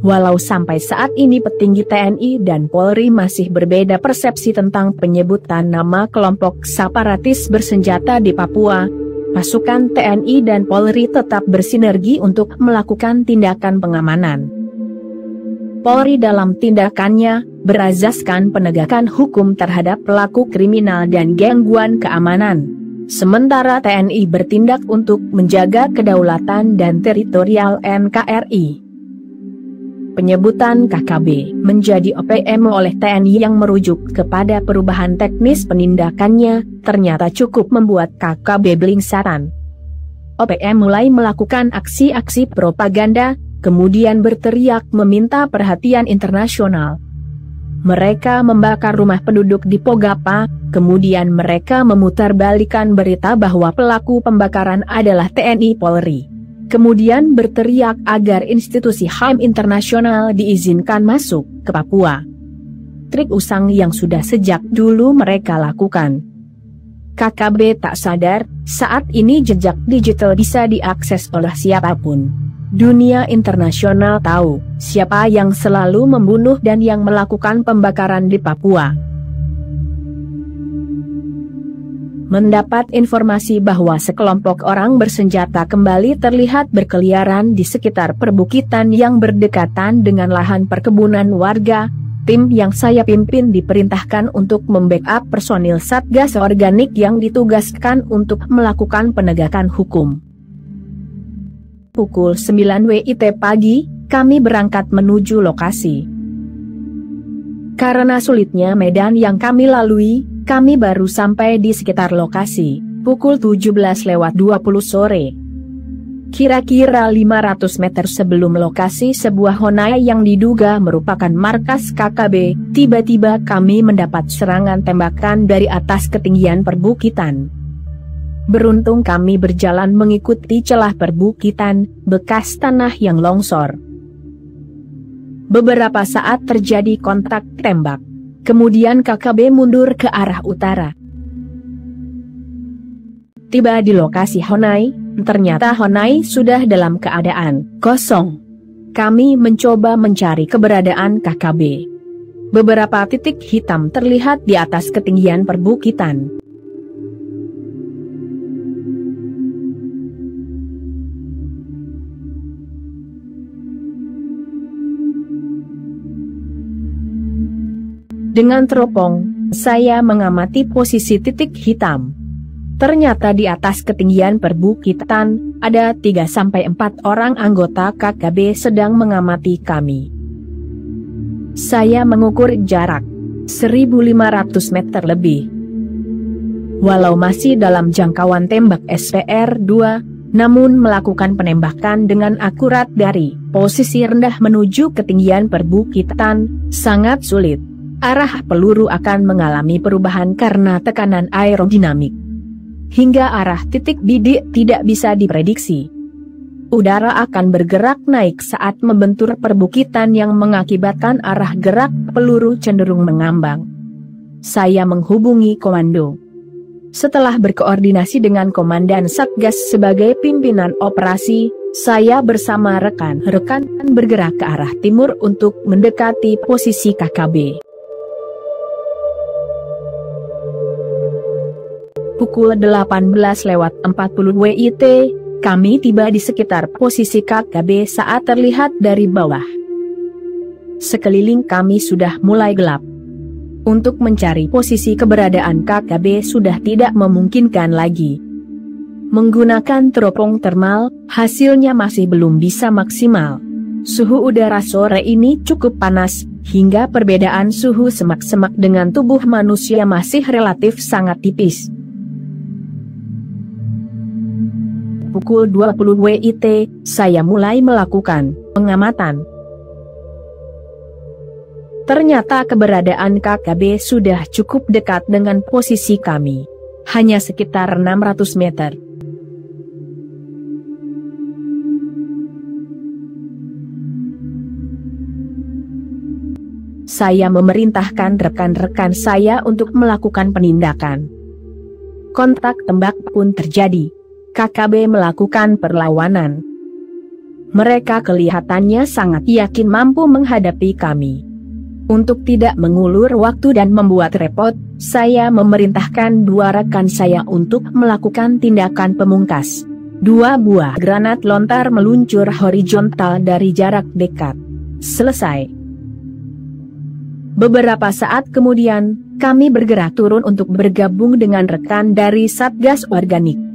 Walau sampai saat ini petinggi TNI dan Polri masih berbeda persepsi tentang penyebutan nama kelompok separatis bersenjata di Papua, pasukan TNI dan Polri tetap bersinergi untuk melakukan tindakan pengamanan. Polri dalam tindakannya berazaskan penegakan hukum terhadap pelaku kriminal dan gangguan keamanan. Sementara TNI bertindak untuk menjaga kedaulatan dan teritorial NKRI. Penyebutan KKB menjadi OPM oleh TNI yang merujuk kepada perubahan teknis penindakannya, ternyata cukup membuat KKB belingsatan. OPM mulai melakukan aksi-aksi propaganda, kemudian berteriak meminta perhatian internasional. Mereka membakar rumah penduduk di Pogapa, kemudian mereka memutarbalikkan berita bahwa pelaku pembakaran adalah TNI Polri. Kemudian berteriak agar institusi HAM internasional diizinkan masuk ke Papua. Trik usang yang sudah sejak dulu mereka lakukan. KKB tak sadar, saat ini jejak digital bisa diakses oleh siapapun. Dunia internasional tahu siapa yang selalu membunuh dan yang melakukan pembakaran di Papua. Mendapat informasi bahwa sekelompok orang bersenjata kembali terlihat berkeliaran di sekitar perbukitan yang berdekatan dengan lahan perkebunan warga, tim yang saya pimpin diperintahkan untuk membackup personil Satgas Organik yang ditugaskan untuk melakukan penegakan hukum. Pukul 9 WIT pagi, kami berangkat menuju lokasi. Karena sulitnya medan yang kami lalui, kami baru sampai di sekitar lokasi, pukul 17:20 sore. Kira-kira 500 meter sebelum lokasi sebuah Honai yang diduga merupakan markas KKB, tiba-tiba kami mendapat serangan tembakan dari atas ketinggian perbukitan. Beruntung kami berjalan mengikuti celah perbukitan, bekas tanah yang longsor. Beberapa saat terjadi kontak tembak. Kemudian KKB mundur ke arah utara. Tiba di lokasi Honai, ternyata Honai sudah dalam keadaan kosong. Kami mencoba mencari keberadaan KKB. Beberapa titik hitam terlihat di atas ketinggian perbukitan. Dengan teropong, saya mengamati posisi titik hitam. Ternyata di atas ketinggian perbukitan, ada 3-4 orang anggota KKB sedang mengamati kami. Saya mengukur jarak 1.500 meter lebih. Walau masih dalam jangkauan tembak SPR-2, namun melakukan penembakan dengan akurat dari posisi rendah menuju ketinggian perbukitan, sangat sulit. Arah peluru akan mengalami perubahan karena tekanan aerodinamik. Hingga arah titik bidik tidak bisa diprediksi. Udara akan bergerak naik saat membentur perbukitan yang mengakibatkan arah gerak peluru cenderung mengambang. Saya menghubungi komando. Setelah berkoordinasi dengan Komandan Satgas sebagai pimpinan operasi, saya bersama rekan-rekan bergerak ke arah timur untuk mendekati posisi KKB. Pukul 18:40 WIT, kami tiba di sekitar posisi KKB saat terlihat dari bawah. Sekeliling kami sudah mulai gelap. Untuk mencari posisi keberadaan KKB sudah tidak memungkinkan lagi. Menggunakan teropong termal, hasilnya masih belum bisa maksimal. Suhu udara sore ini cukup panas, hingga perbedaan suhu semak-semak dengan tubuh manusia masih relatif sangat tipis. Pukul 20 WIT, saya mulai melakukan pengamatan. Ternyata keberadaan KKB sudah cukup dekat dengan posisi kami. Hanya sekitar 600 meter. Saya memerintahkan rekan-rekan saya untuk melakukan penindakan. Kontak tembak pun terjadi. KKB melakukan perlawanan. Mereka kelihatannya sangat yakin mampu menghadapi kami. Untuk tidak mengulur waktu dan membuat repot, saya memerintahkan 2 rekan saya untuk melakukan tindakan pemungkas. 2 buah granat lontar meluncur horizontal dari jarak dekat. Selesai. Beberapa saat kemudian, kami bergerak turun untuk bergabung dengan rekan dari Satgas Organik.